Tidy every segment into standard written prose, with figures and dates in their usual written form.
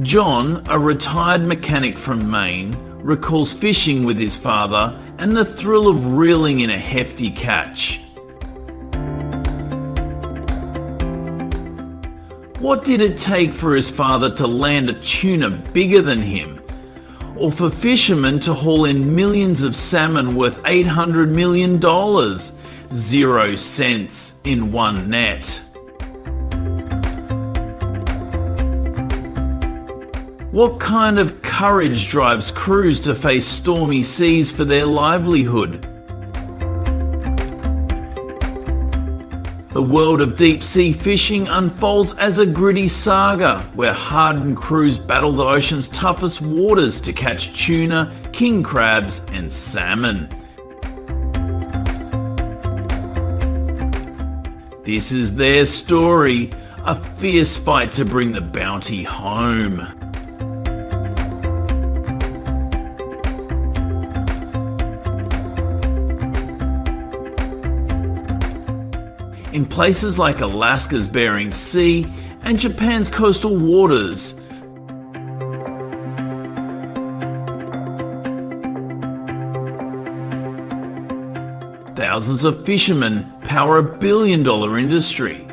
John, a retired mechanic from Maine, recalls fishing with his father and the thrill of reeling in a hefty catch. What did it take for his father to land a tuna bigger than him? Or for fishermen to haul in millions of salmon worth $800 million? 0 cents in one net. What kind of courage drives crews to face stormy seas for their livelihood? The world of deep-sea fishing unfolds as a gritty saga where hardened crews battle the ocean's toughest waters to catch tuna, king crabs and salmon. This is their story, a fierce fight to bring the bounty home. In places like Alaska's Bering Sea and Japan's coastal waters, thousands of fishermen power a billion-dollar industry.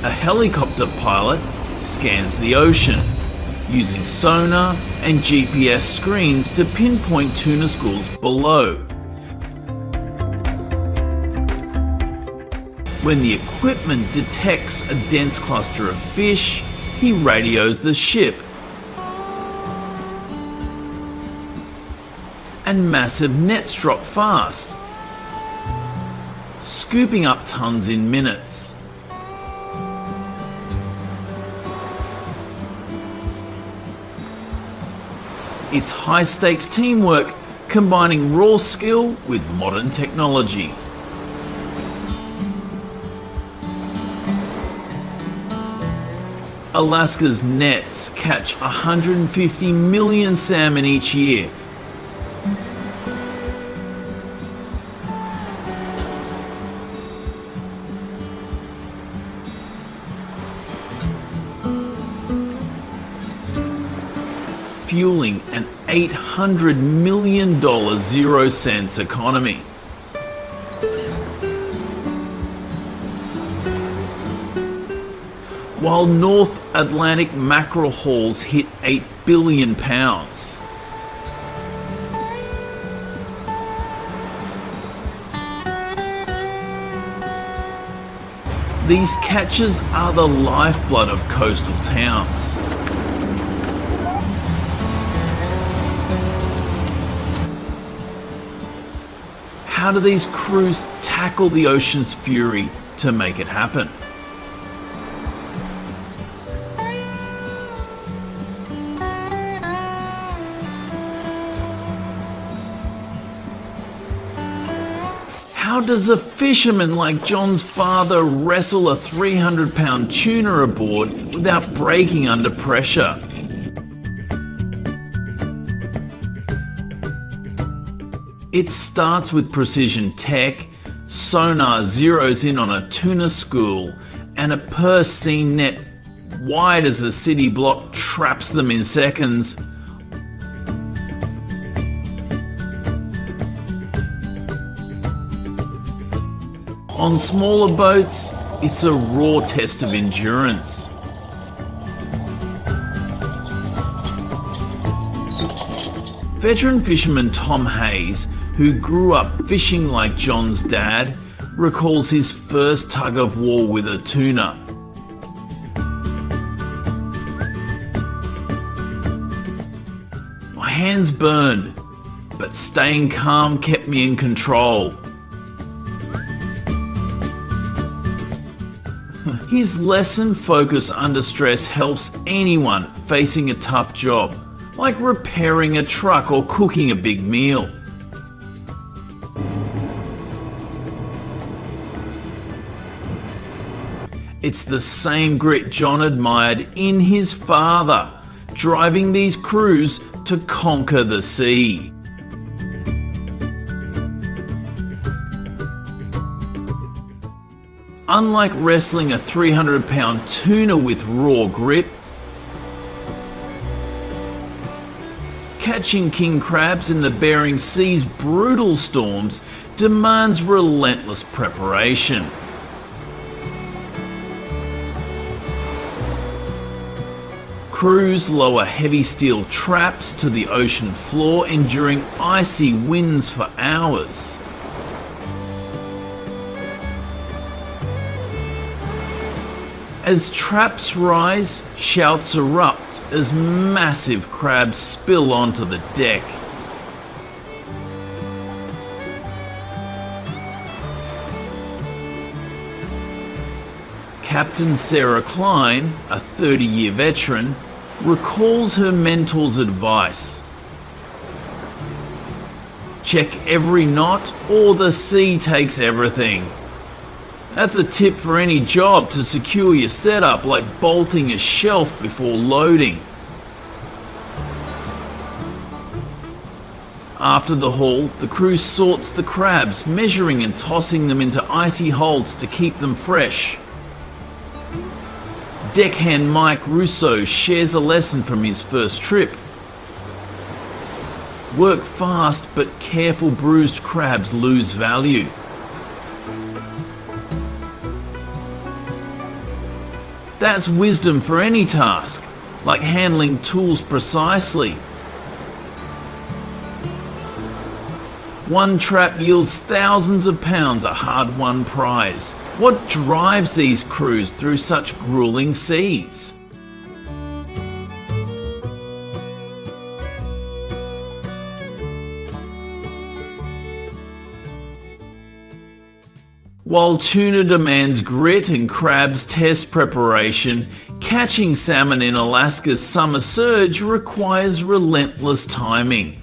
A helicopter pilot scans the ocean, using sonar and GPS screens to pinpoint tuna schools below. When the equipment detects a dense cluster of fish, he radios the ship. And massive nets drop fast, scooping up tons in minutes. It's high-stakes teamwork, combining raw skill with modern technology. Alaska's nets catch 150 million salmon each year. Fueling an $800 million 0 cents economy. While North Atlantic mackerel hauls hit 8 billion pounds. These catches are the lifeblood of coastal towns. How do these crews tackle the ocean's fury to make it happen? How does a fisherman like John's father wrestle a 300-pound tuna aboard without breaking under pressure? It starts with precision tech, sonar zeroes in on a tuna school, and a purse-seine net wide as a city block traps them in seconds. On smaller boats, it's a raw test of endurance. Veteran fisherman Tom Hayes, who grew up fishing like John's dad, recalls his first tug of war with a tuna. My hands burned, but staying calm kept me in control. His lesson focus under stress helps anyone facing a tough job, like repairing a truck or cooking a big meal. It's the same grit John admired in his father, driving these crews to conquer the sea. Unlike wrestling a 300-pound tuna with raw grip, catching king crabs in the Bering Sea's brutal storms demands relentless preparation. Crews lower heavy steel traps to the ocean floor, enduring icy winds for hours. As traps rise, shouts erupt as massive crabs spill onto the deck. Captain Sarah Klein, a 30-year veteran, recalls her mentor's advice. Check every knot or the sea takes everything. That's a tip for any job to secure your setup, like bolting a shelf before loading. After the haul, the crew sorts the crabs, measuring and tossing them into icy holds to keep them fresh. Deckhand Mike Russo shares a lesson from his first trip. Work fast, but careful bruised crabs lose value. That's wisdom for any task, like handling tools precisely. One trap yields thousands of pounds, a hard-won prize. What drives these crews through such grueling seas? While tuna demands grit and crabs test preparation, catching salmon in Alaska's summer surge requires relentless timing.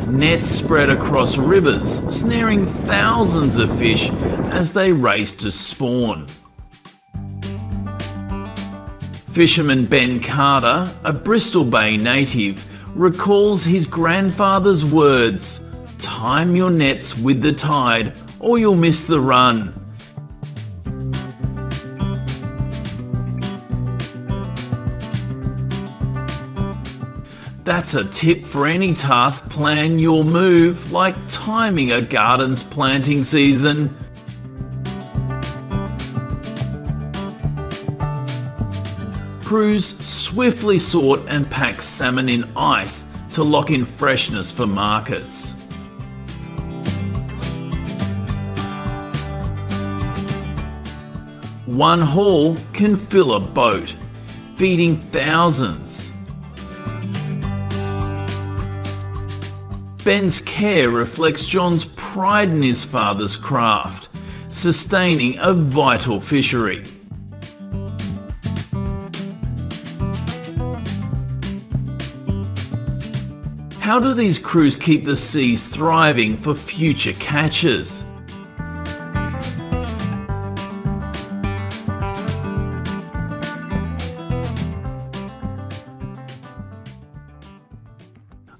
Nets spread across rivers, snaring thousands of fish as they race to spawn. Fisherman Ben Carter, a Bristol Bay native, recalls his grandfather's words, "Time your nets with the tide or you'll miss the run." That's a tip for any task. Plan your move like timing a garden's planting season. Crews swiftly sort and pack salmon in ice to lock in freshness for markets. One haul can fill a boat, feeding thousands. Ben's care reflects John's pride in his father's craft, sustaining a vital fishery. How do these crews keep the seas thriving for future catches?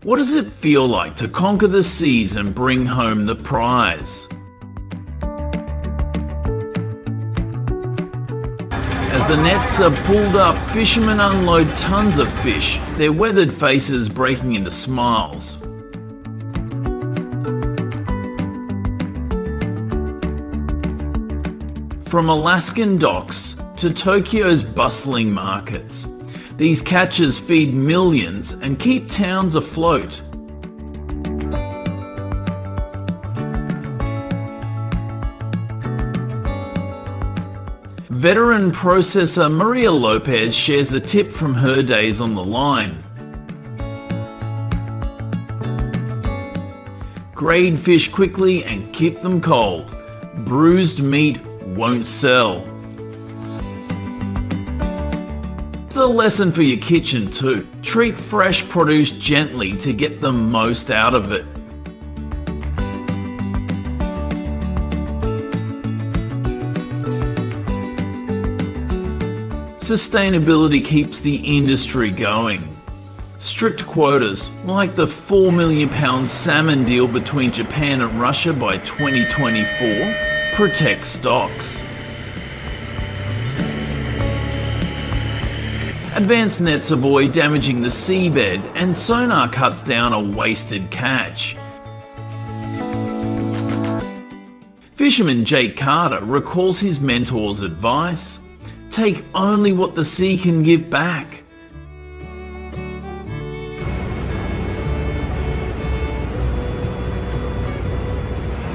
What does it feel like to conquer the seas and bring home the prize? As the nets are pulled up, fishermen unload tons of fish, their weathered faces breaking into smiles. From Alaskan docks to Tokyo's bustling markets, these catches feed millions and keep towns afloat. Veteran processor Maria Lopez shares a tip from her days on the line. Grade fish quickly and keep them cold. Bruised meat won't sell. It's a lesson for your kitchen too. Treat fresh produce gently to get the most out of it. Sustainability keeps the industry going. Strict quotas, like the £4 million salmon deal between Japan and Russia by 2024, protect stocks. Advanced nets avoid damaging the seabed, and sonar cuts down a wasted catch. Fisherman Jake Carter recalls his mentor's advice: take only what the sea can give back.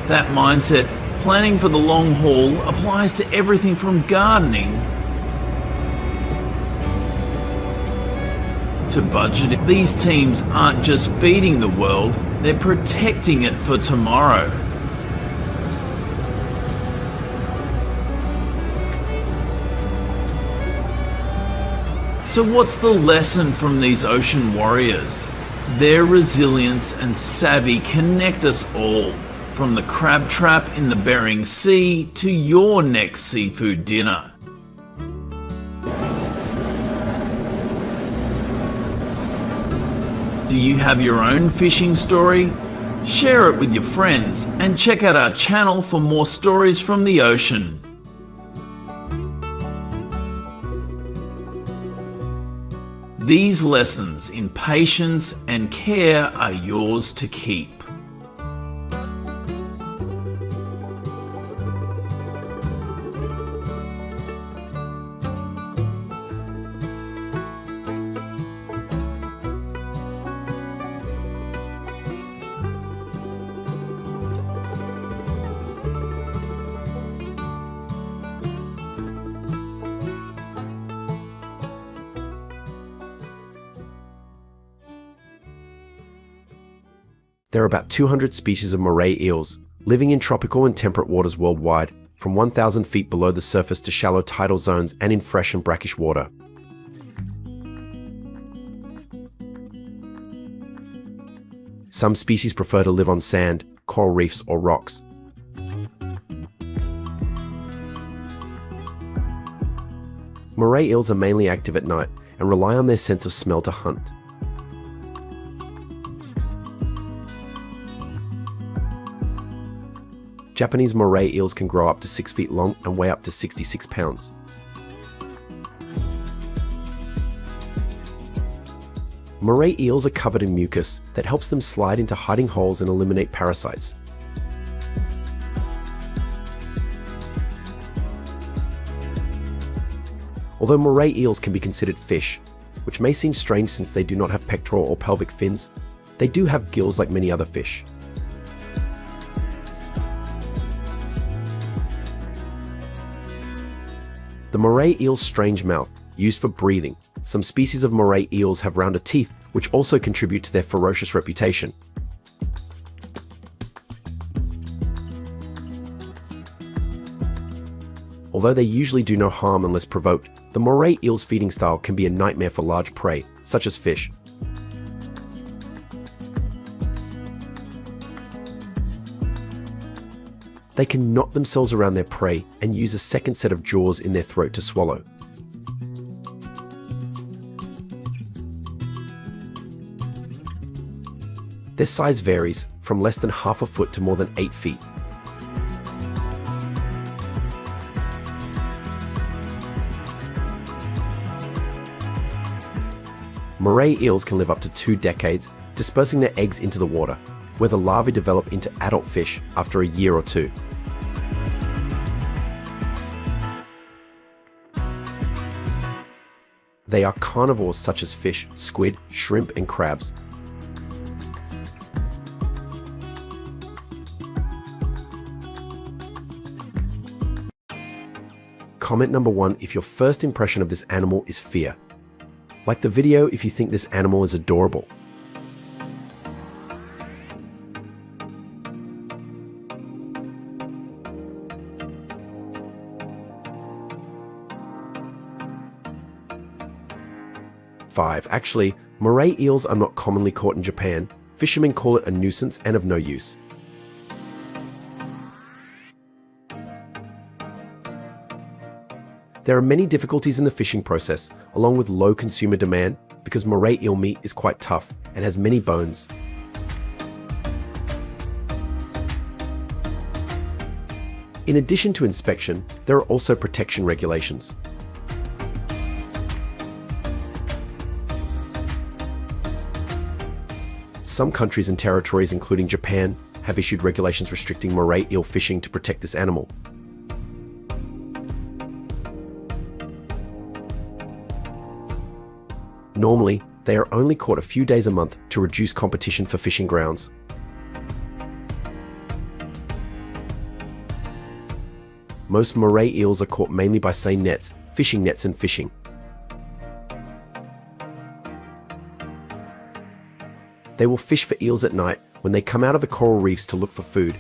That mindset, planning for the long haul, applies to everything from gardening to budgeting. These teams aren't just feeding the world, they're protecting it for tomorrow. So what's the lesson from these ocean warriors? Their resilience and savvy connect us all, from the crab trap in the Bering Sea to your next seafood dinner. Do you have your own fishing story? Share it with your friends and check out our channel for more stories from the ocean. These lessons in patience and care are yours to keep. There are about 200 species of Moray eels, living in tropical and temperate waters worldwide, from 1,000 feet below the surface to shallow tidal zones and in fresh and brackish water. Some species prefer to live on sand, coral reefs, or rocks. Moray eels are mainly active at night and rely on their sense of smell to hunt. Japanese Moray eels can grow up to 6 feet long and weigh up to 66 pounds. Moray eels are covered in mucus that helps them slide into hiding holes and eliminate parasites. Although Moray eels can be considered fish, which may seem strange since they do not have pectoral or pelvic fins, they do have gills like many other fish. The Moray eel's strange mouth, used for breathing. Some species of Moray eels have rounder teeth, which also contribute to their ferocious reputation. Although they usually do no harm unless provoked, the Moray eel's feeding style can be a nightmare for large prey, such as fish. They can knot themselves around their prey and use a second set of jaws in their throat to swallow. Their size varies from less than half a foot to more than 8 feet. Moray eels can live up to 2 decades, dispersing their eggs into the water, where the larvae develop into adult fish after a year or 2. They are carnivores such as fish, squid, shrimp, and crabs. Comment number 1 if your first impression of this animal is fear. Like the video if you think this animal is adorable. Actually, Moray eels are not commonly caught in Japan. Fishermen call it a nuisance and of no use. There are many difficulties in the fishing process, along with low consumer demand, because moray eel meat is quite tough and has many bones. In addition to inspection, there are also protection regulations. Some countries and territories, including Japan, have issued regulations restricting moray eel fishing to protect this animal. Normally, they are only caught a few days a month to reduce competition for fishing grounds. Most moray eels are caught mainly by seine nets, fishing nets and fishing. They will fish for eels at night when they come out of the coral reefs to look for food.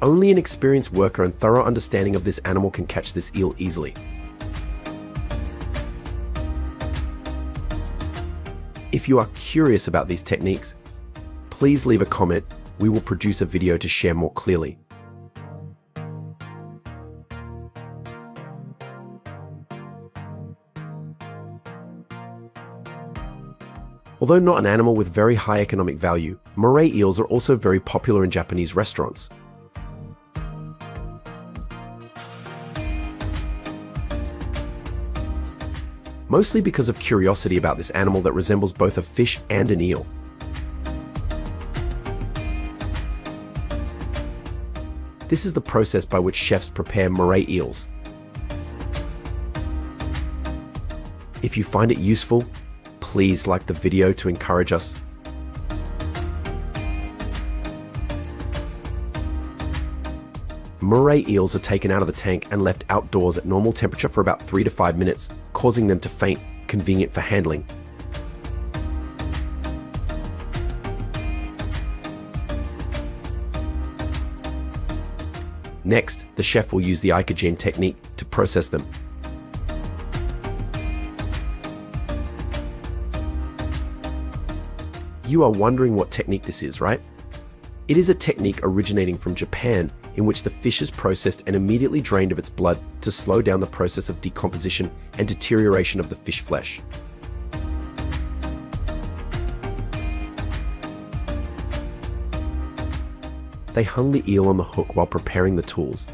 Only an experienced worker and thorough understanding of this animal can catch this eel easily. If you are curious about these techniques, please leave a comment. We will produce a video to share more clearly. Although not an animal with very high economic value, moray eels are also very popular in Japanese restaurants. Mostly because of curiosity about this animal that resembles both a fish and an eel. This is the process by which chefs prepare moray eels. If you find it useful, please like the video to encourage us. Moray eels are taken out of the tank and left outdoors at normal temperature for about 3 to 5 minutes, causing them to faint, convenient for handling. Next, the chef will use the ikagen technique to process them. You are wondering what technique this is, right? It is a technique originating from Japan in which the fish is processed and immediately drained of its blood to slow down the process of decomposition and deterioration of the fish flesh. They hung the eel on the hook while preparing the tools.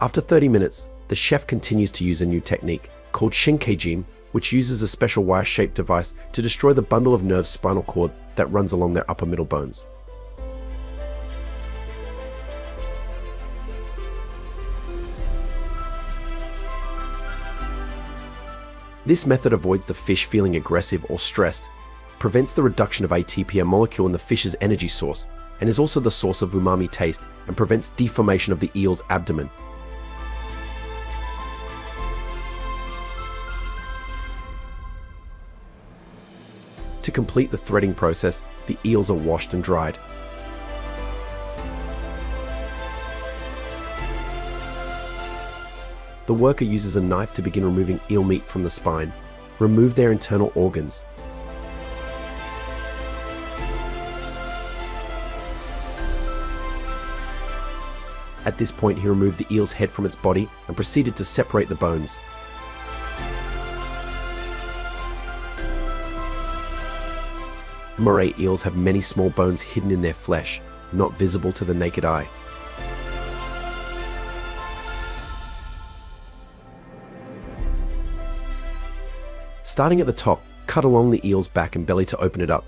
After 30 minutes, the chef continues to use a new technique called shinkejin, which uses a special wire-shaped device to destroy the bundle of nerve spinal cord that runs along their upper middle bones. This method avoids the fish feeling aggressive or stressed, prevents the reduction of ATP, a molecule in the fish's energy source, and is also the source of umami taste and prevents deformation of the eel's abdomen. To complete the threading process, the eels are washed and dried. The worker uses a knife to begin removing eel meat from the spine. Remove their internal organs. At this point, he removed the eel's head from its body and proceeded to separate the bones. Moray eels have many small bones hidden in their flesh, not visible to the naked eye. Starting at the top, cut along the eel's back and belly to open it up.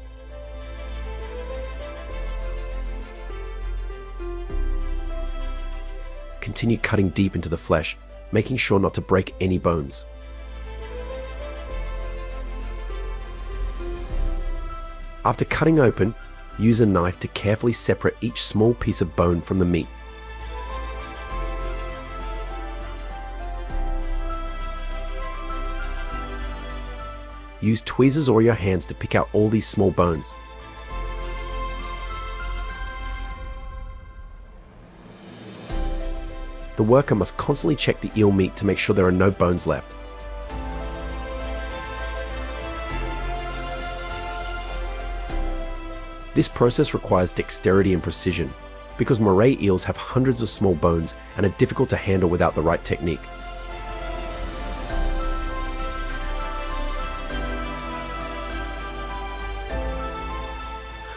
Continue cutting deep into the flesh, making sure not to break any bones. After cutting open, use a knife to carefully separate each small piece of bone from the meat. Use tweezers or your hands to pick out all these small bones. The worker must constantly check the eel meat to make sure there are no bones left. This process requires dexterity and precision, because Moray eels have hundreds of small bones and are difficult to handle without the right technique.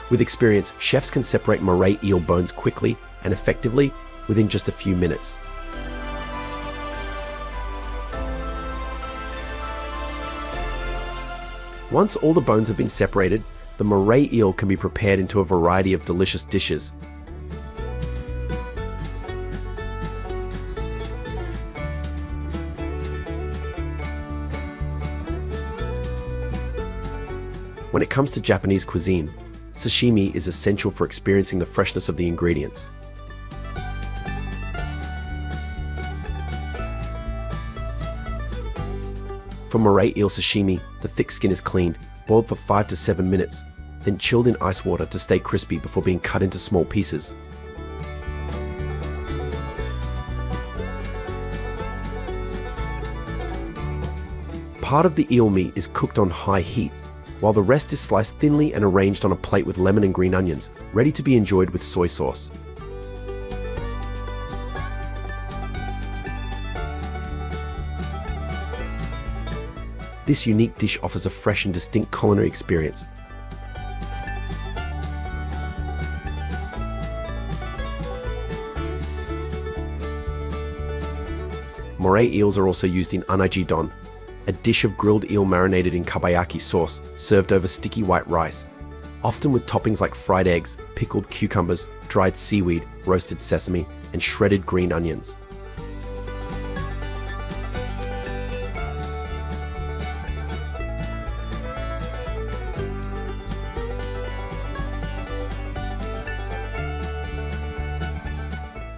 With experience, chefs can separate Moray eel bones quickly and effectively within just a few minutes. Once all the bones have been separated, the Moray eel can be prepared into a variety of delicious dishes. When it comes to Japanese cuisine, sashimi is essential for experiencing the freshness of the ingredients. For Moray eel sashimi, the thick skin is cleaned, boiled for 5 to 7 minutes, then chilled in ice water to stay crispy before being cut into small pieces. Part of the eel meat is cooked on high heat, while the rest is sliced thinly and arranged on a plate with lemon and green onions, ready to be enjoyed with soy sauce. This unique dish offers a fresh and distinct culinary experience. Moray eels are also used in anagi don, a dish of grilled eel marinated in kabayaki sauce, served over sticky white rice, often with toppings like fried eggs, pickled cucumbers, dried seaweed, roasted sesame, and shredded green onions.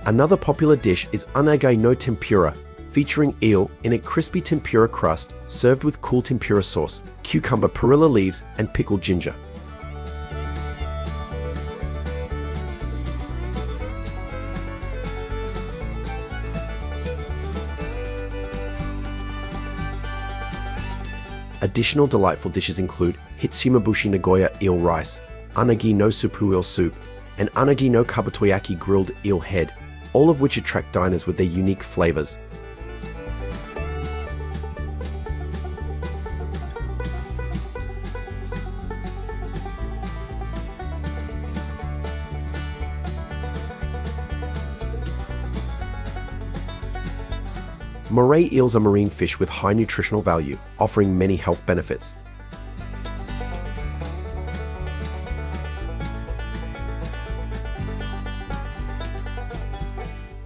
Another popular dish is anagai no tempura, featuring eel in a crispy tempura crust served with cool tempura sauce, cucumber perilla leaves, and pickled ginger. Additional delightful dishes include hitsumabushi Nagoya eel rice, anagi no suppu eel soup, and anagi no kabatoyaki grilled eel head, all of which attract diners with their unique flavors. Moray eels are marine fish with high nutritional value, offering many health benefits.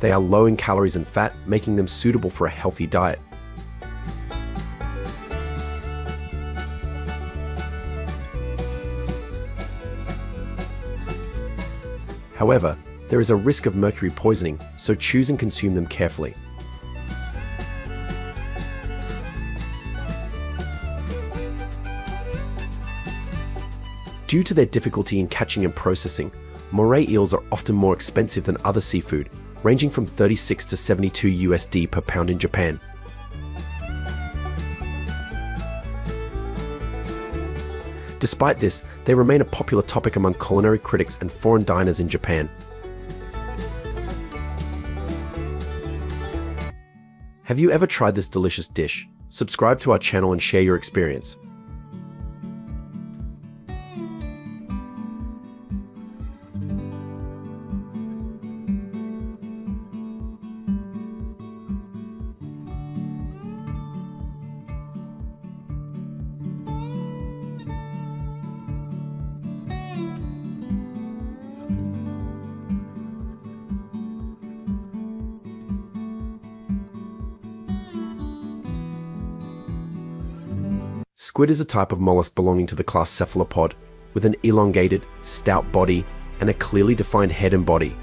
They are low in calories and fat, making them suitable for a healthy diet. However, there is a risk of mercury poisoning, so choose and consume them carefully. Due to their difficulty in catching and processing, Moray eels are often more expensive than other seafood, ranging from $36 to $72 USD per pound in Japan. Despite this, they remain a popular topic among culinary critics and foreign diners in Japan. Have you ever tried this delicious dish? Subscribe to our channel and share your experience. Squid is a type of mollusk belonging to the class cephalopod, with an elongated, stout body and a clearly defined head and body.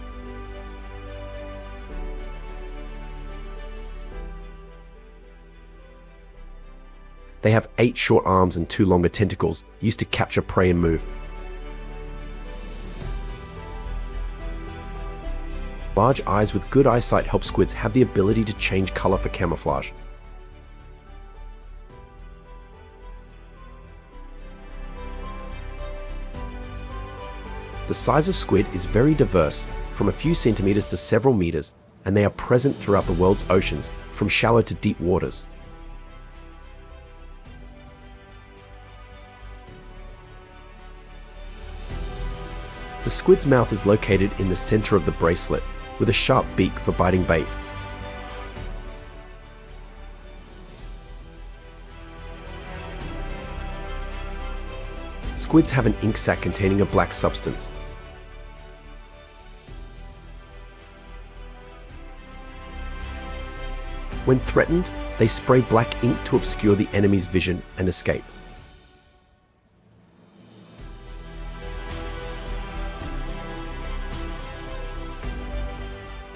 They have 8 short arms and 2 longer tentacles, used to capture prey and move. Large eyes with good eyesight help squids have the ability to change color for camouflage. The size of squid is very diverse, from a few centimeters to several meters, and they are present throughout the world's oceans, from shallow to deep waters. The squid's mouth is located in the center of the bracelet, with a sharp beak for biting bait. Squids have an ink sac containing a black substance. When threatened, they spray black ink to obscure the enemy's vision and escape.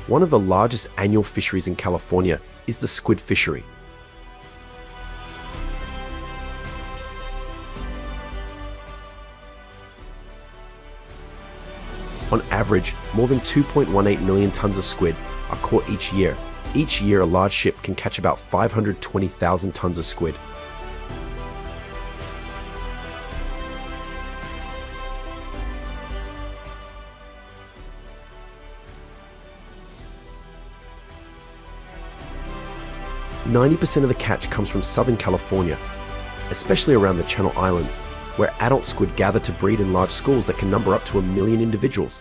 One of the largest annual fisheries in California is the squid fishery. On average, more than 2.18 million tons of squid are caught each year. Each year, a large ship can catch about 520,000 tons of squid. "90% of the catch comes from Southern California, especially around the Channel Islands, where adult squid gather to breed in large schools that can number up to 1 million individuals.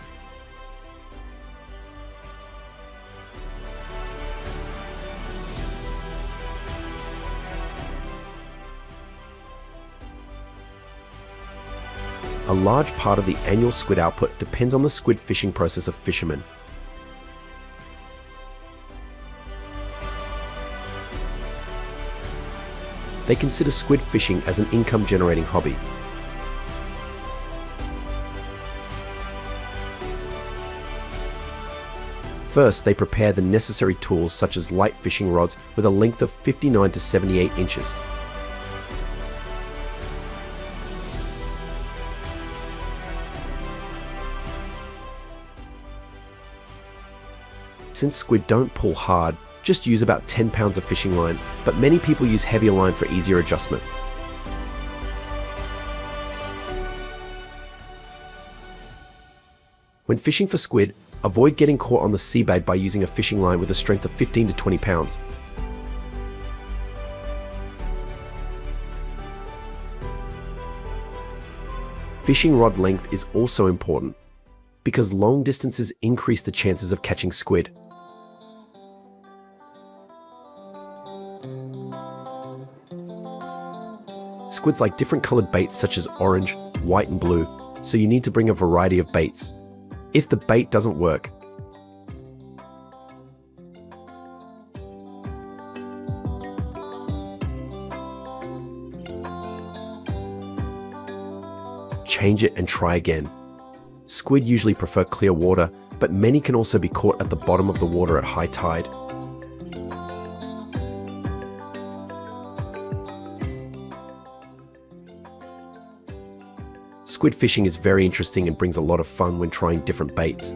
A large part of the annual squid output depends on the squid fishing process of fishermen. They consider squid fishing as an income-generating hobby. First, they prepare the necessary tools such as light fishing rods with a length of 59 to 78 inches. Since squid don't pull hard, just use about 10 pounds of fishing line, but many people use heavier line for easier adjustment. When fishing for squid, avoid getting caught on the seabed by using a fishing line with a strength of 15 to 20 pounds. Fishing rod length is also important, because long distances increase the chances of catching squid. Squids like different colored baits such as orange, white and blue, so you need to bring a variety of baits. If the bait doesn't work, change it and try again. Squid usually prefer clear water, but many can also be caught at the bottom of the water at high tide. Squid fishing is very interesting and brings a lot of fun when trying different baits.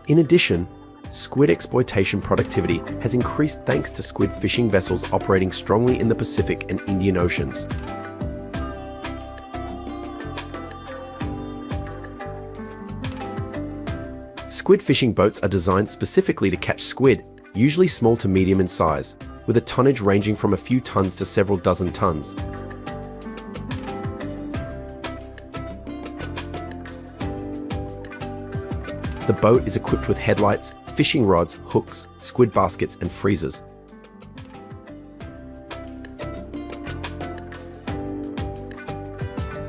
In addition, squid exploitation productivity has increased thanks to squid fishing vessels operating strongly in the Pacific and Indian Oceans. Squid fishing boats are designed specifically to catch squid, usually small to medium in size, with a tonnage ranging from a few tons to several dozen tons. The boat is equipped with headlights, fishing rods, hooks, squid baskets, and freezers.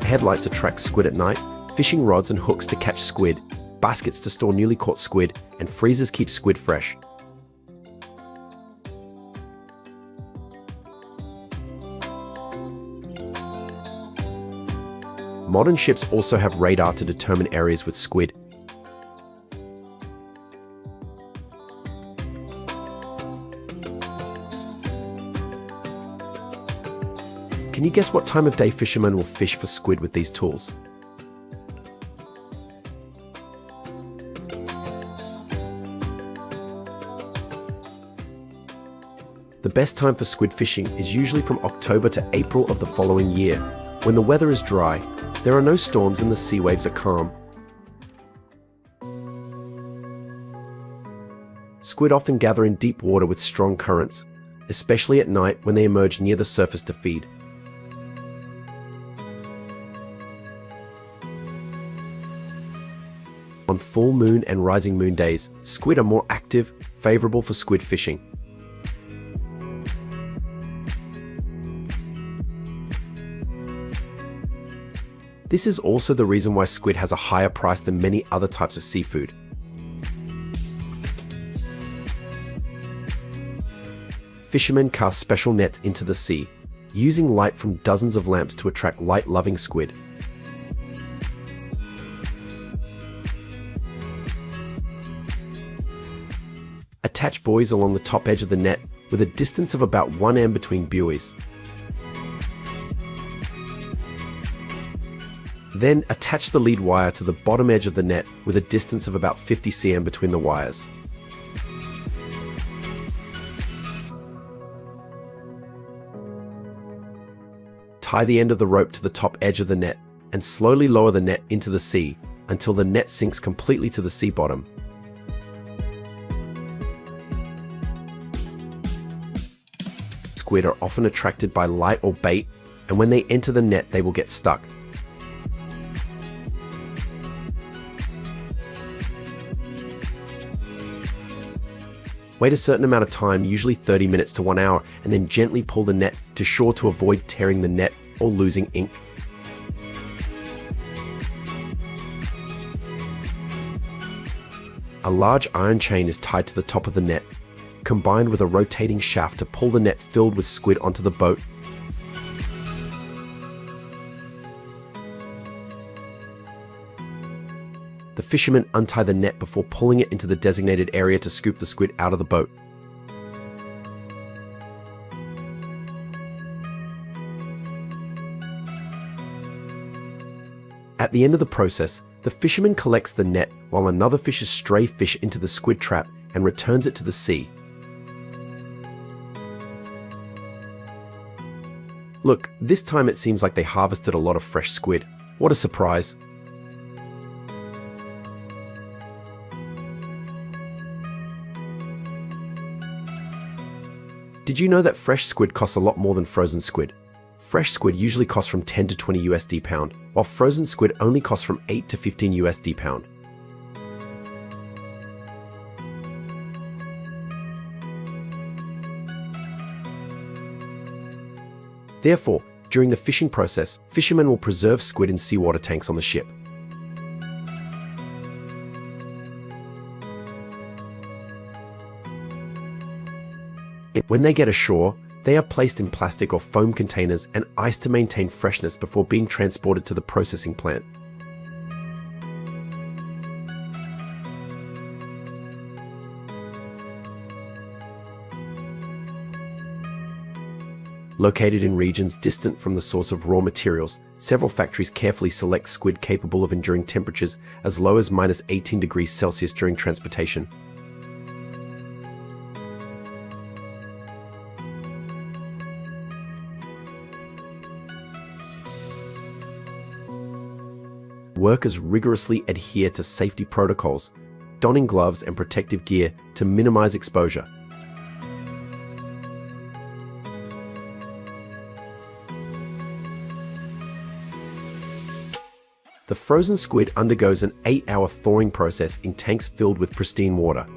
Headlights attract squid at night, fishing rods and hooks to catch squid, baskets to store newly caught squid, and freezers keep squid fresh. Modern ships also have radar to determine areas with squid. Can you guess what time of day fishermen will fish for squid with these tools? best time for squid fishing is usually from October to April of the following year, when the weather is dry, there are no storms and the sea waves are calm. Squid often gather in deep water with strong currents, especially at night when they emerge near the surface to feed. On full moon and rising moon days, squid are more active, favorable for squid fishing. This is also the reason why squid has a higher price than many other types of seafood. Fishermen cast special nets into the sea, using light from dozens of lamps to attract light-loving squid. Attach buoys along the top edge of the net with a distance of about 1 m between buoys. Then attach the lead wire to the bottom edge of the net with a distance of about 50 cm between the wires. Tie the end of the rope to the top edge of the net and slowly lower the net into the sea until the net sinks completely to the sea bottom. Squid are often attracted by light or bait, and when they enter the net they will get stuck. Wait a certain amount of time, usually 30 minutes to 1 hour, and then gently pull the net to shore to avoid tearing the net or losing ink. A large iron chain is tied to the top of the net, combined with a rotating shaft to pull the net filled with squid onto the boat. The fishermen untie the net before pulling it into the designated area to scoop the squid out of the boat. At the end of the process, the fisherman collects the net while another fishes stray fish into the squid trap and returns it to the sea. Look, this time it seems like they harvested a lot of fresh squid. What a surprise! Did you know that fresh squid costs a lot more than frozen squid? Fresh squid usually costs from 10 to 20 USD pound, while frozen squid only costs from 8 to 15 USD pound. Therefore, during the fishing process, fishermen will preserve squid in seawater tanks on the ship. When they get ashore, they are placed in plastic or foam containers and iced to maintain freshness before being transported to the processing plant. Located in regions distant from the source of raw materials, several factories carefully select squid capable of enduring temperatures as low as -18 degrees Celsius during transportation. Workers rigorously adhere to safety protocols, donning gloves and protective gear to minimize exposure. The frozen squid undergoes an 8-hour thawing process in tanks filled with pristine water.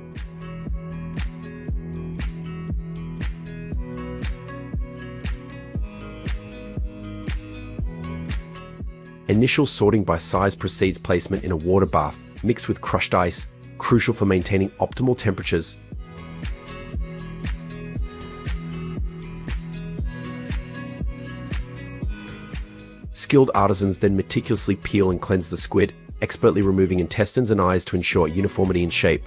Initial sorting by size precedes placement in a water bath mixed with crushed ice, crucial for maintaining optimal temperatures. Skilled artisans then meticulously peel and cleanse the squid, expertly removing intestines and eyes to ensure uniformity in shape.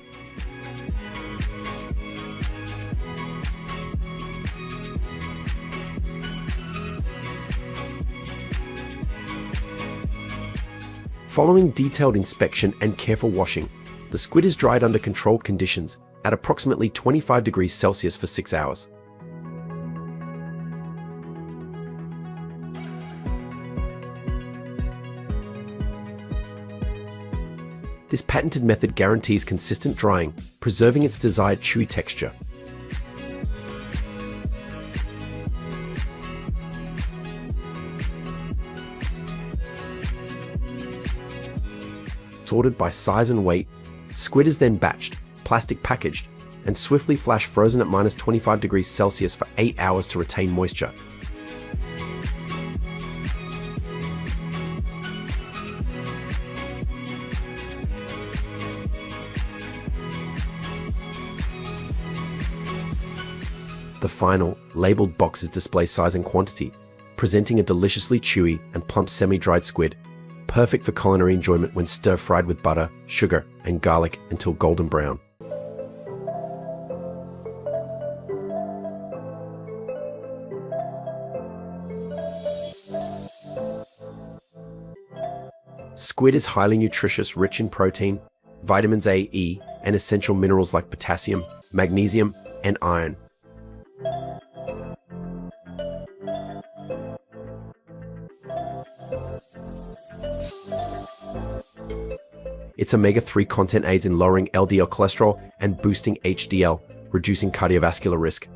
Following detailed inspection and careful washing, the squid is dried under controlled conditions at approximately 25 degrees Celsius for 6 hours. This patented method guarantees consistent drying, preserving its desired chewy texture. Sorted by size and weight, squid is then batched, plastic packaged, and swiftly flash frozen at -25 degrees Celsius for 8 hours to retain moisture. The final, labeled boxes display size and quantity, presenting a deliciously chewy and plump semi-dried squid, perfect for culinary enjoyment when stir-fried with butter, sugar, and garlic until golden brown. Squid is highly nutritious, rich in protein, vitamins A, E, and essential minerals like potassium, magnesium, and iron. Its omega-3 content aids in lowering LDL cholesterol and boosting HDL, reducing cardiovascular risk.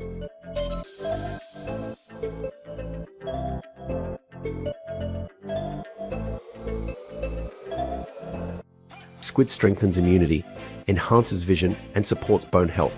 Squid strengthens immunity, enhances vision, and supports bone health.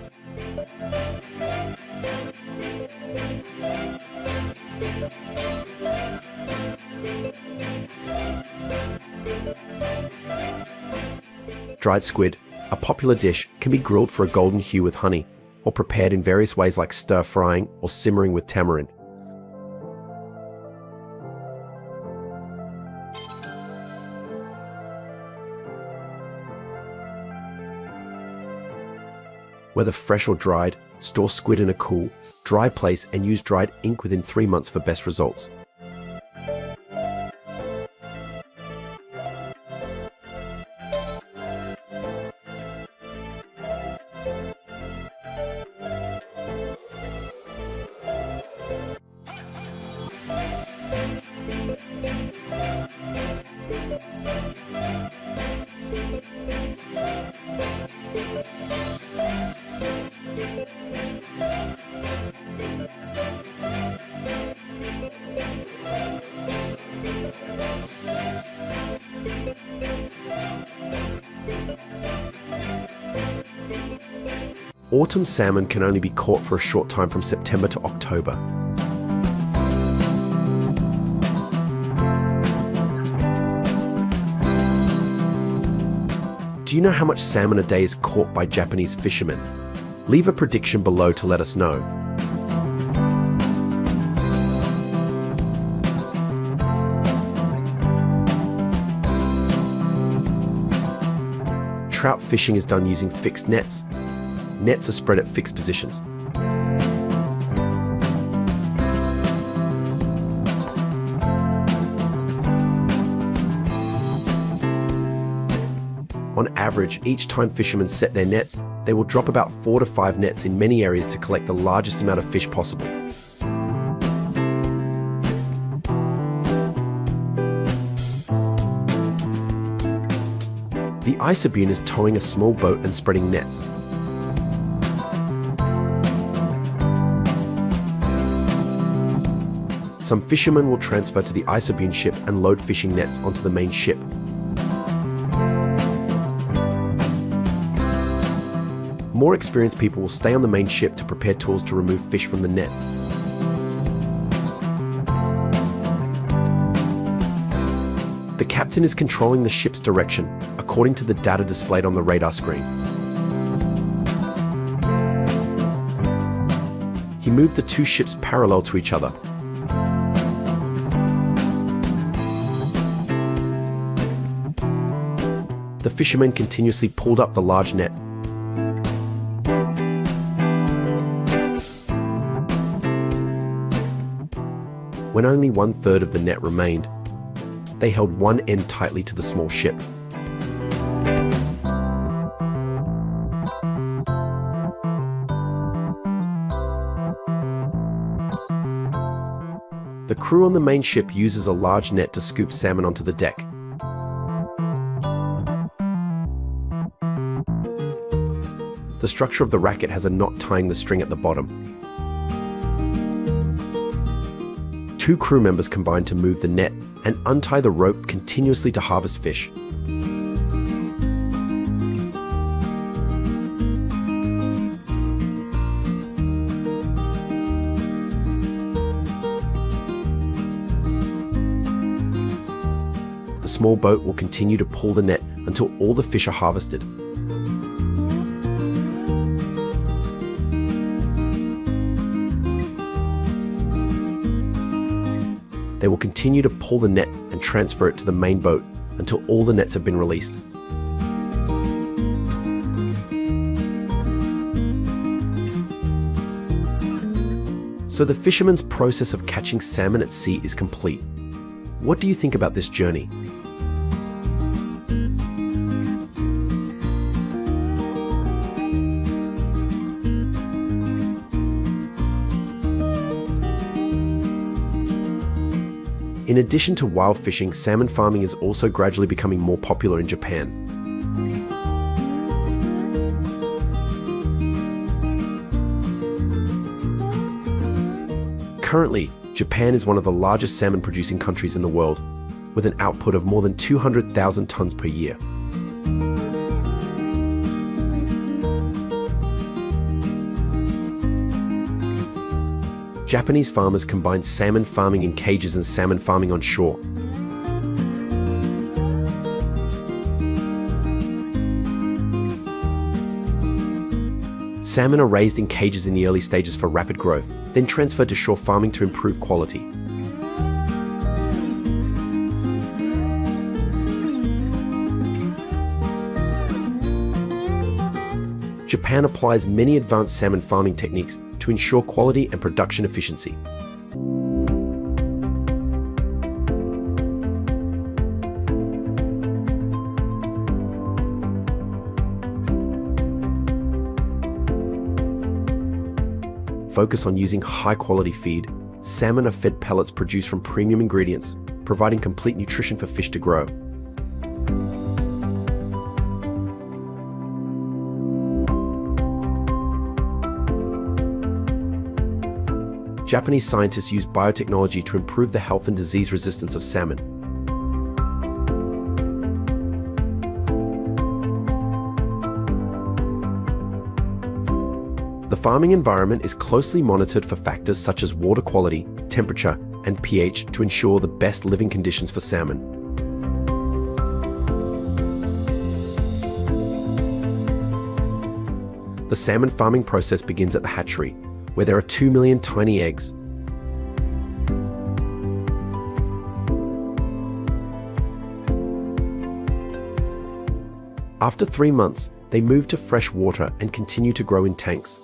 Dried squid, a popular dish, can be grilled for a golden hue with honey, or prepared in various ways like stir-frying or simmering with tamarind. Whether fresh or dried, store squid in a cool, dry place and use dried ink within 3 months for best results. Autumn salmon can only be caught for a short time from September to October. Do you know how much salmon a day is caught by Japanese fishermen? Leave a prediction below to let us know. Trout fishing is done using fixed nets. Nets are spread at fixed positions. On average, each time fishermen set their nets, they will drop about 4 to 5 nets in many areas to collect the largest amount of fish possible. The isobune is towing a small boat and spreading nets. Some fishermen will transfer to the isobune ship and load fishing nets onto the main ship. More experienced people will stay on the main ship to prepare tools to remove fish from the net. The captain is controlling the ship's direction, according to the data displayed on the radar screen. He moved the two ships parallel to each other. The fishermen continuously pulled up the large net. When only 1/3 of the net remained, they held one end tightly to the small ship. The crew on the main ship uses a large net to scoop salmon onto the deck. The structure of the racket has a knot tying the string at the bottom. 2 crew members combine to move the net and untie the rope continuously to harvest fish. The small boat will continue to pull the net until all the fish are harvested. They will continue to pull the net and transfer it to the main boat until all the nets have been released. So the fisherman's process of catching salmon at sea is complete. What do you think about this journey? In addition to wild fishing, salmon farming is also gradually becoming more popular in Japan. Currently, Japan is one of the largest salmon producing countries in the world, with an output of more than 200,000 tons per year. Japanese farmers combine salmon farming in cages and salmon farming on shore. Salmon are raised in cages in the early stages for rapid growth, then transferred to shore farming to improve quality. Japan applies many advanced salmon farming techniques to ensure quality and production efficiency. Focus on using high-quality feed. Salmon are fed pellets produced from premium ingredients, providing complete nutrition for fish to grow. Japanese scientists use biotechnology to improve the health and disease resistance of salmon. The farming environment is closely monitored for factors such as water quality, temperature, and pH to ensure the best living conditions for salmon. The salmon farming process begins at the hatchery, where there are 2 million tiny eggs. After 3 months, they move to fresh water and continue to grow in tanks.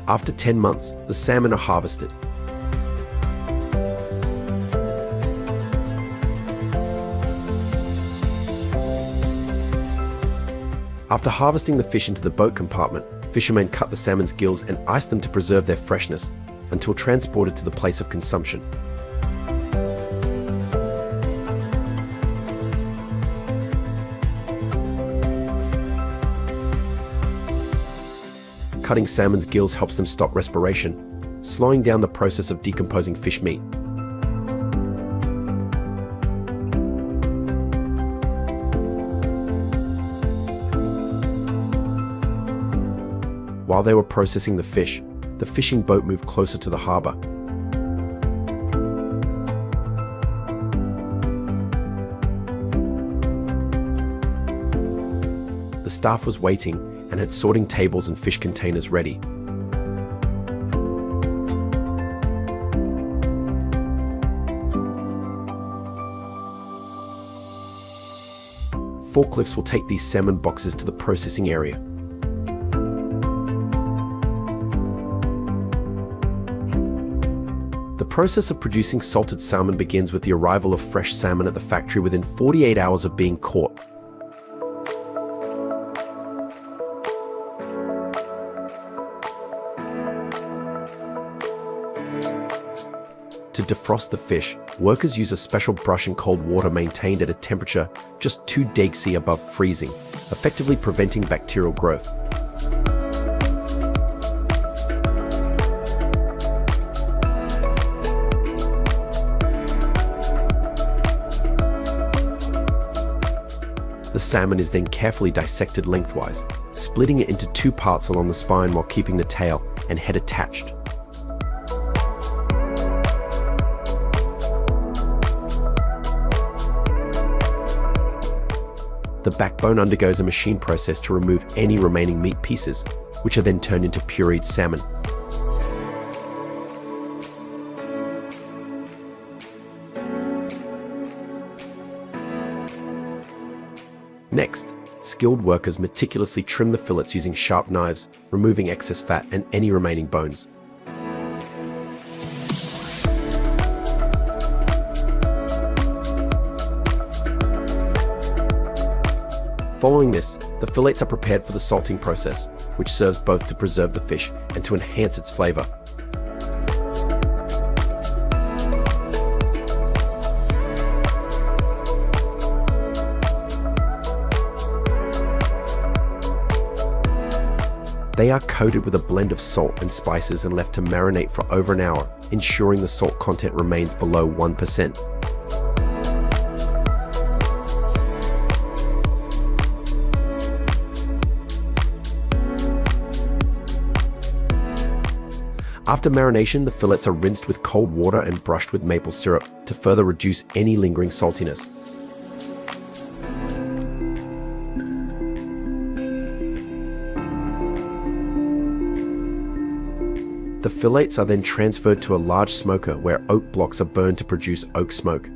After 10 months, the salmon are harvested. After harvesting the fish into the boat compartment, fishermen cut the salmon's gills and ice them to preserve their freshness until transported to the place of consumption. Cutting salmon's gills helps them stop respiration, slowing down the process of decomposing fish meat. While they were processing the fish, the fishing boat moved closer to the harbor. The staff was waiting and had sorting tables and fish containers ready. Forklifts will take these salmon boxes to the processing area. The process of producing salted salmon begins with the arrival of fresh salmon at the factory within 48 hours of being caught. To To defrost the fish, workers use a special brush in cold water maintained at a temperature just 2 degrees C above freezing, effectively preventing bacterial growth. The salmon is then carefully dissected lengthwise, splitting it into 2 parts along the spine while keeping the tail and head attached. The backbone undergoes a machine process to remove any remaining meat pieces, which are then turned into pureed salmon. Next, skilled workers meticulously trim the fillets using sharp knives, removing excess fat and any remaining bones. Following this, the fillets are prepared for the salting process, which serves both to preserve the fish and to enhance its flavor. They are coated with a blend of salt and spices and left to marinate for over an hour, ensuring the salt content remains below 1%. After marination, the fillets are rinsed with cold water and brushed with maple syrup to further reduce any lingering saltiness. The fillets are then transferred to a large smoker where oak blocks are burned to produce oak smoke.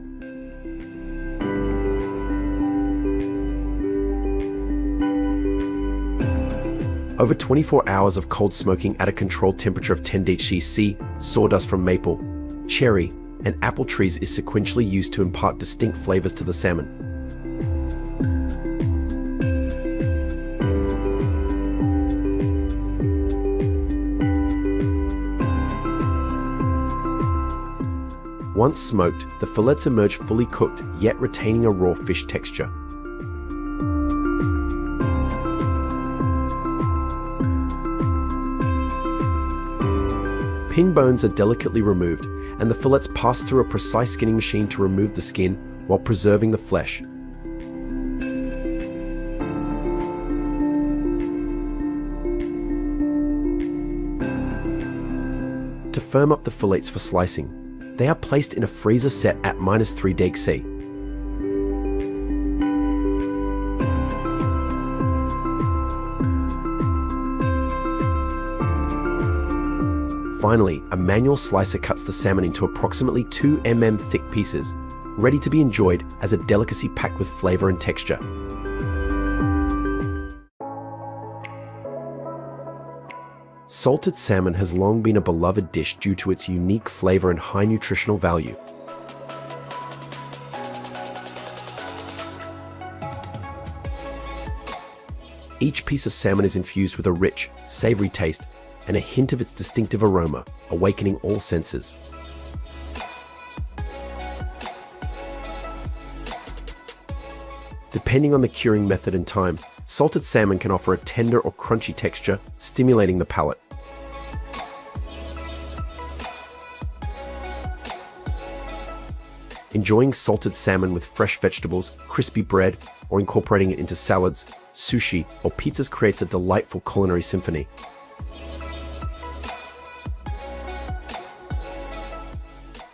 Over 24 hours of cold smoking at a controlled temperature of 10 degrees C, sawdust from maple, cherry, and apple trees is sequentially used to impart distinct flavors to the salmon. Once smoked, the fillets emerge fully cooked, yet retaining a raw fish texture. Pin bones are delicately removed, and the fillets pass through a precise skinning machine to remove the skin while preserving the flesh. To firm up the fillets for slicing, they are placed in a freezer set at -3 degrees C. Finally, a manual slicer cuts the salmon into approximately 2 mm thick pieces, ready to be enjoyed as a delicacy packed with flavor and texture. Salted salmon has long been a beloved dish due to its unique flavor and high nutritional value. Each piece of salmon is infused with a rich, savory taste and a hint of its distinctive aroma, awakening all senses. Depending on the curing method and time, salted salmon can offer a tender or crunchy texture, stimulating the palate. Enjoying salted salmon with fresh vegetables, crispy bread, or incorporating it into salads, sushi, or pizzas creates a delightful culinary symphony.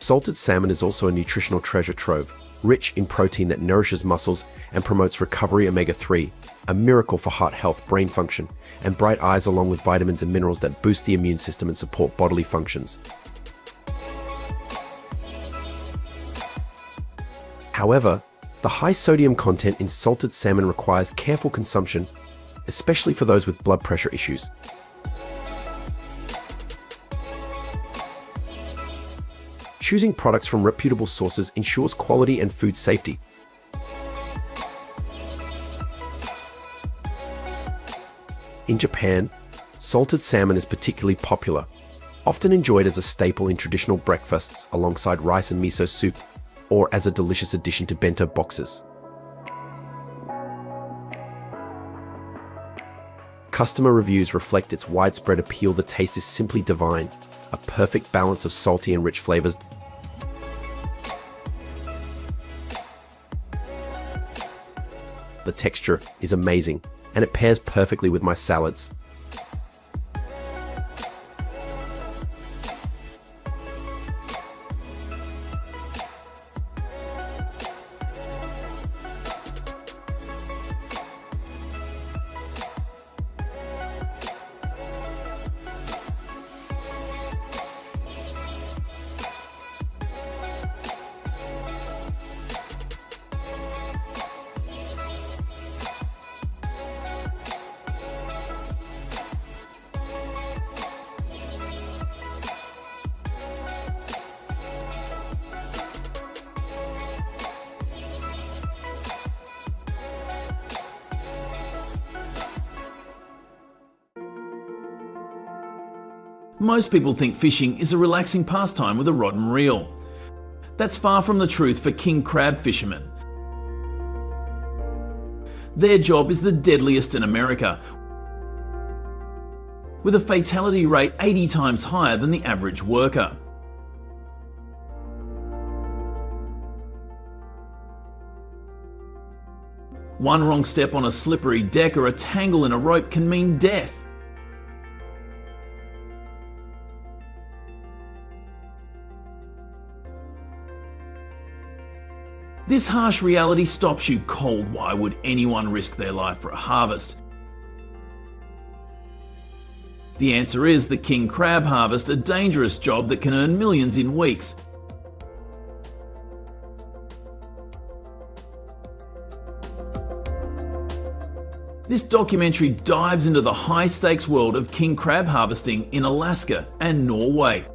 Salted salmon is also a nutritional treasure trove, rich in protein that nourishes muscles and promotes recovery omega-3, a miracle for heart health, brain function, and bright eyes, along with vitamins and minerals that boost the immune system and support bodily functions. However, the high sodium content in salted salmon requires careful consumption, especially for those with blood pressure issues. Choosing products from reputable sources ensures quality and food safety. In Japan, salted salmon is particularly popular, often enjoyed as a staple in traditional breakfasts alongside rice and miso soup, or as a delicious addition to bento boxes. Customer reviews reflect its widespread appeal. The taste is simply divine, a perfect balance of salty and rich flavors. The texture is amazing, and it pairs perfectly with my salads. Most people think fishing is a relaxing pastime with a rod and reel. That's far from the truth for king crab fishermen. Their job is the deadliest in America, with a fatality rate 80 times higher than the average worker. One wrong step on a slippery deck or a tangle in a rope can mean death. This harsh reality stops you cold. Why would anyone risk their life for a harvest? The answer is the king crab harvest, a dangerous job that can earn millions in weeks. This documentary dives into the high-stakes world of king crab harvesting in Alaska and Norway.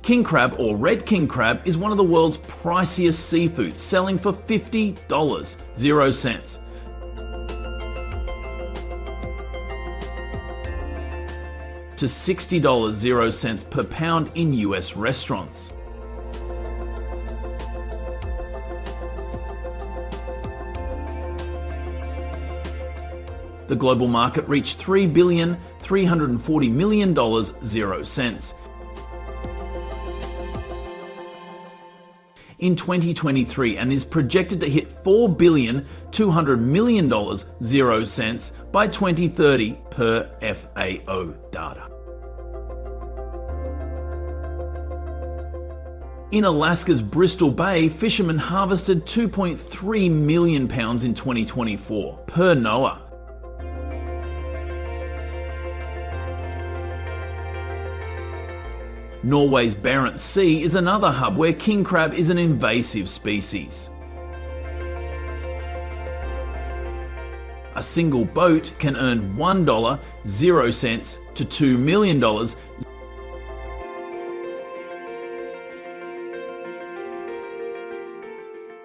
King crab, or red king crab, is one of the world's priciest seafood, selling for $50, 0 cents. To $60, 0 cents per pound in US restaurants. The global market reached $3,340,000,000, 0 cents. In 2023, and is projected to hit $4,200,000,000, 0 cents by 2030 per FAO data. In Alaska's Bristol Bay, fishermen harvested 2.3 million pounds in 2024 per NOAA. Norway's Barents Sea is another hub where king crab is an invasive species. A single boat can earn $1, 0 cents to $2 million,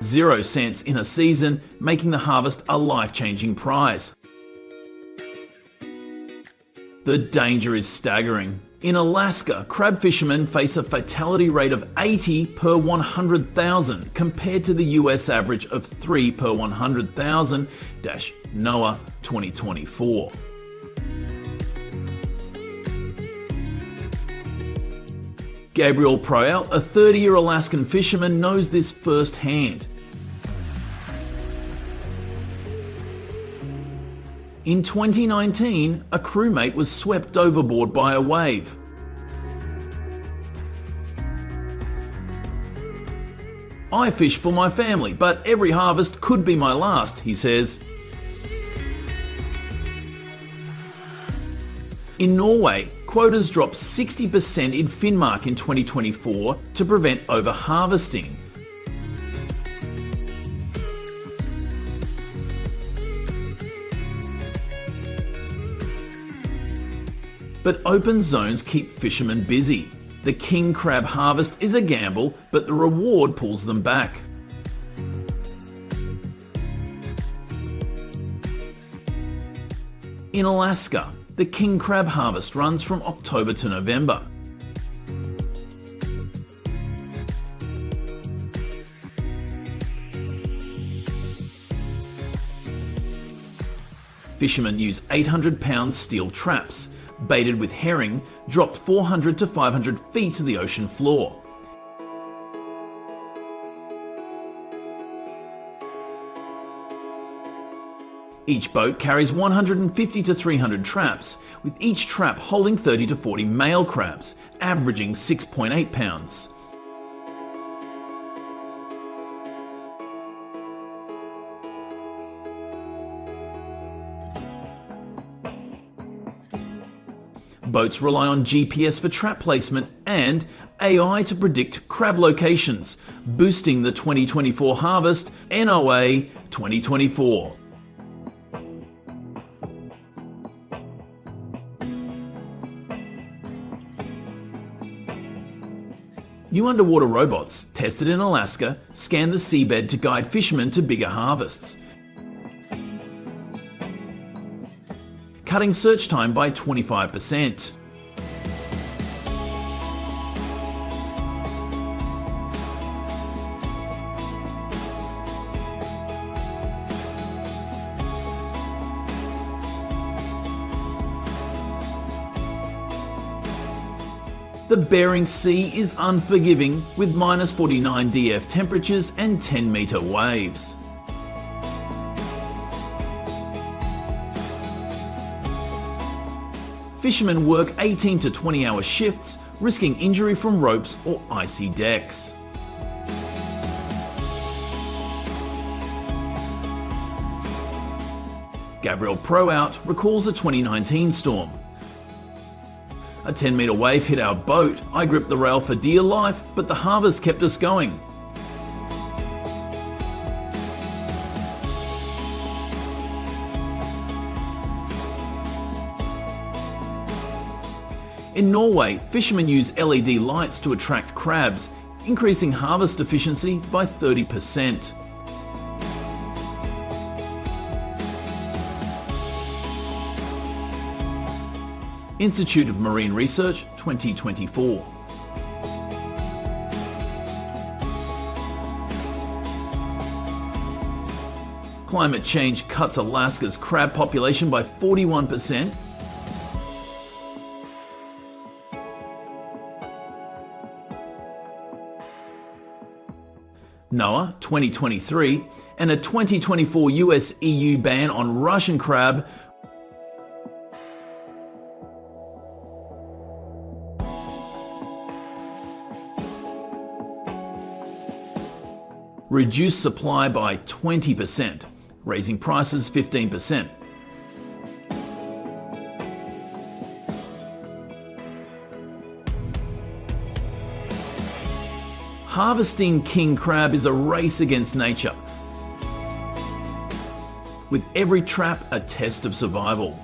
0 cents in a season, making the harvest a life-changing prize. The danger is staggering. In Alaska, crab fishermen face a fatality rate of 80 per 100,000 compared to the US average of 3 per 100,000, NOAA 2024. Gabriel Proel, a 30-year Alaskan fisherman, knows this firsthand. In 2019, a crewmate was swept overboard by a wave. "I fish for my family, but every harvest could be my last," he says. In Norway, quotas dropped 60% in Finnmark in 2024 to prevent over-harvesting. But open zones keep fishermen busy. The king crab harvest is a gamble, but the reward pulls them back. In Alaska, the king crab harvest runs from October to November. Fishermen use 800-pound steel traps, baited with herring, dropped 400 to 500 feet to the ocean floor. Each boat carries 150 to 300 traps, with each trap holding 30 to 40 male crabs, averaging 6.8 pounds. Boats rely on GPS for trap placement and AI to predict crab locations, boosting the 2024 harvest NOA 2024. New underwater robots, tested in Alaska, scan the seabed to guide fishermen to bigger harvests, cutting search time by 25%. The Bering Sea is unforgiving, with minus 49 DF temperatures and 10-metre waves. Fishermen work 18 to 20-hour shifts, risking injury from ropes or icy decks. Gabriel Prout recalls a 2019 storm. A 10-metre wave hit our boat. I gripped the rail for dear life, but the harvest kept us going. In Norway, fishermen use LED lights to attract crabs, increasing harvest efficiency by 30%. Institute of Marine Research, 2024. Climate change cuts Alaska's crab population by 41%. NOAA 2023 and a 2024 US-EU ban on Russian crab reduced supply by 20%, raising prices 15%. Harvesting king crab is a race against nature, with every trap a test of survival.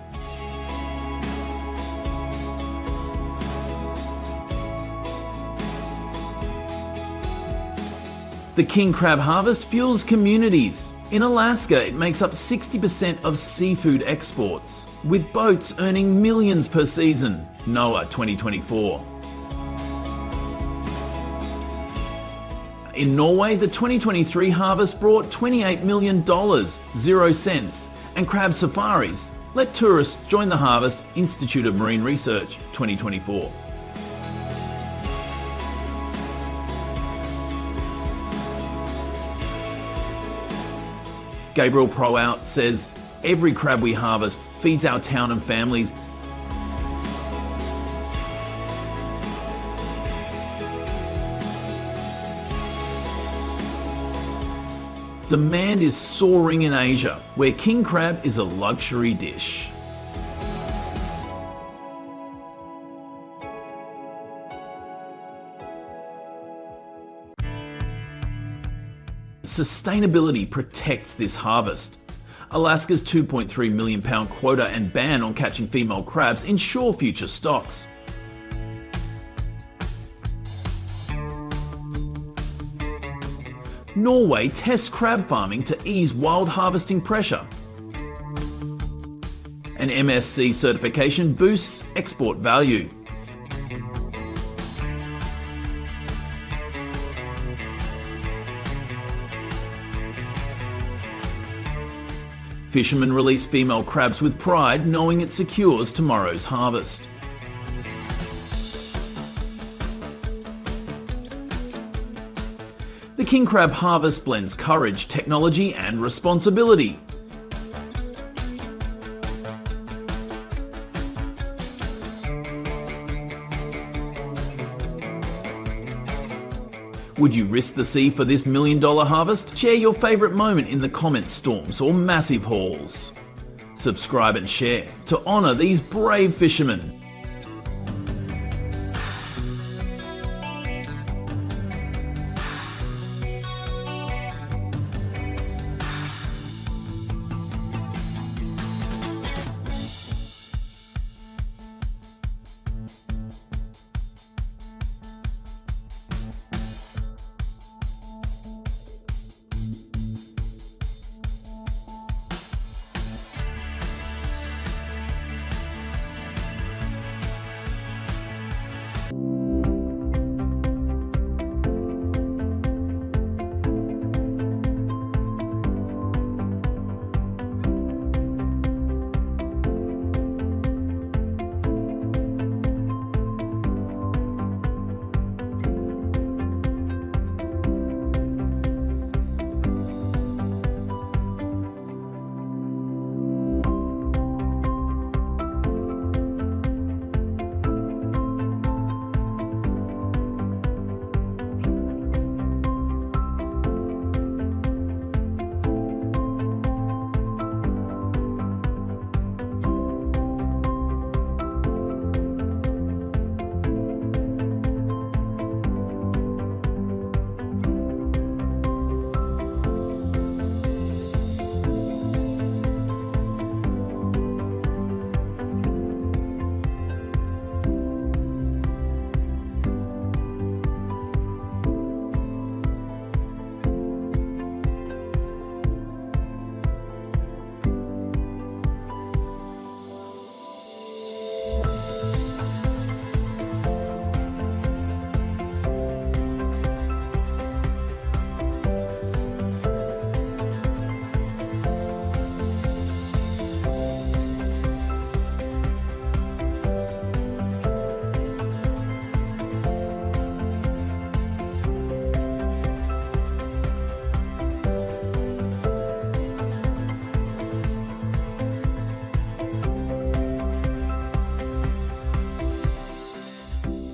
The king crab harvest fuels communities. In Alaska, it makes up 60% of seafood exports, with boats earning millions per season. NOAA 2024. In Norway, the 2023 harvest brought $28 million, 0 cents, and crab safaris. Let tourists join the harvest. Institute of Marine Research, 2024. Gabriel Prout says, every crab we harvest feeds our town and families. Demand is soaring in Asia, where king crab is a luxury dish. Sustainability protects this harvest. Alaska's 2.3 million pound quota and ban on catching female crabs ensure future stocks. Norway tests crab farming to ease wild harvesting pressure. An MSC certification boosts export value. Fishermen release female crabs with pride, knowing it secures tomorrow's harvest. The king crab harvest blends courage, technology, and responsibility. Would you risk the sea for this $1 million harvest? Share your favourite moment in the comment storms or massive hauls. Subscribe and share to honour these brave fishermen.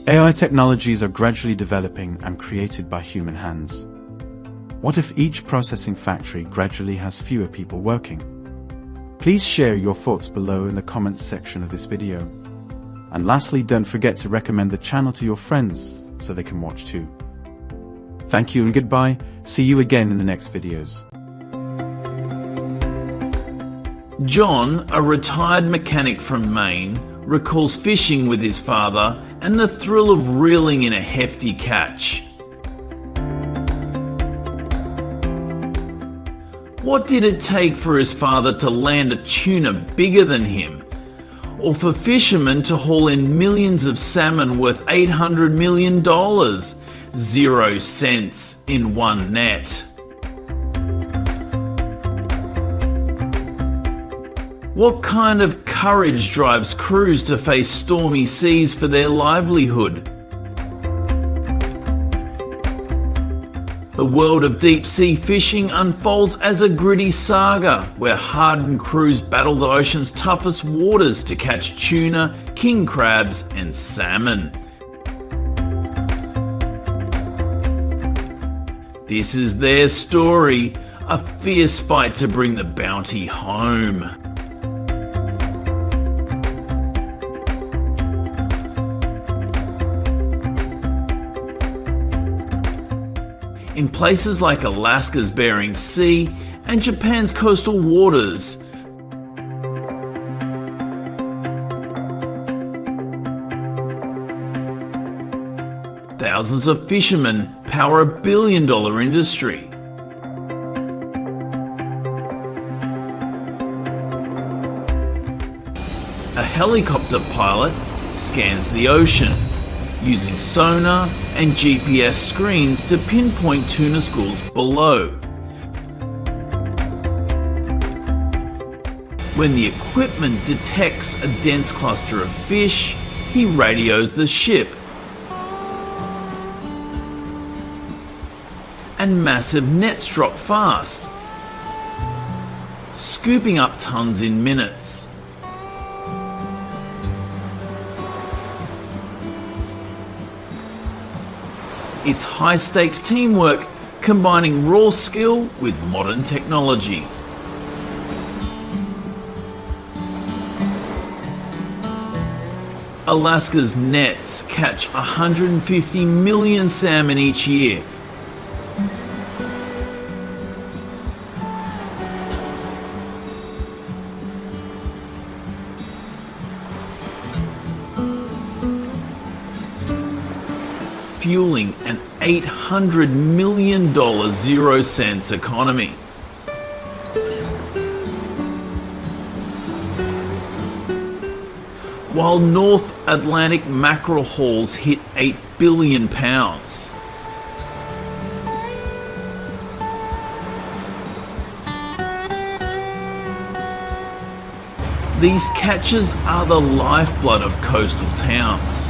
AI technologies are gradually developing and created by human hands. What if each processing factory gradually has fewer people working? Please share your thoughts below in the comments section of this video. And lastly, don't forget to recommend the channel to your friends so they can watch too. Thank you and goodbye. See you again in the next videos. John, a retired mechanic from Maine, recalls fishing with his father and the thrill of reeling in a hefty catch. What did it take for his father to land a tuna bigger than him? Or for fishermen to haul in millions of salmon worth $800 million? 0 cents in one net. What kind of courage drives crews to face stormy seas for their livelihood? The world of deep sea fishing unfolds as a gritty saga where hardened crews battle the ocean's toughest waters to catch tuna, king crabs, and salmon. This is their story, a fierce fight to bring the bounty home. In places like Alaska's Bering Sea and Japan's coastal waters, thousands of fishermen power a billion-dollar industry. a helicopter pilot scans the ocean, using sonar and GPS screens to pinpoint tuna schools below. When the equipment detects a dense cluster of fish, he radios the ship. And massive nets drop fast, scooping up tons in minutes. It's high-stakes teamwork, combining raw skill with modern technology. Alaska's nets catch 150 million salmon each year. Fueling an $800 million zero-cents economy. While North Atlantic mackerel hauls hit 8 billion pounds. These catches are the lifeblood of coastal towns.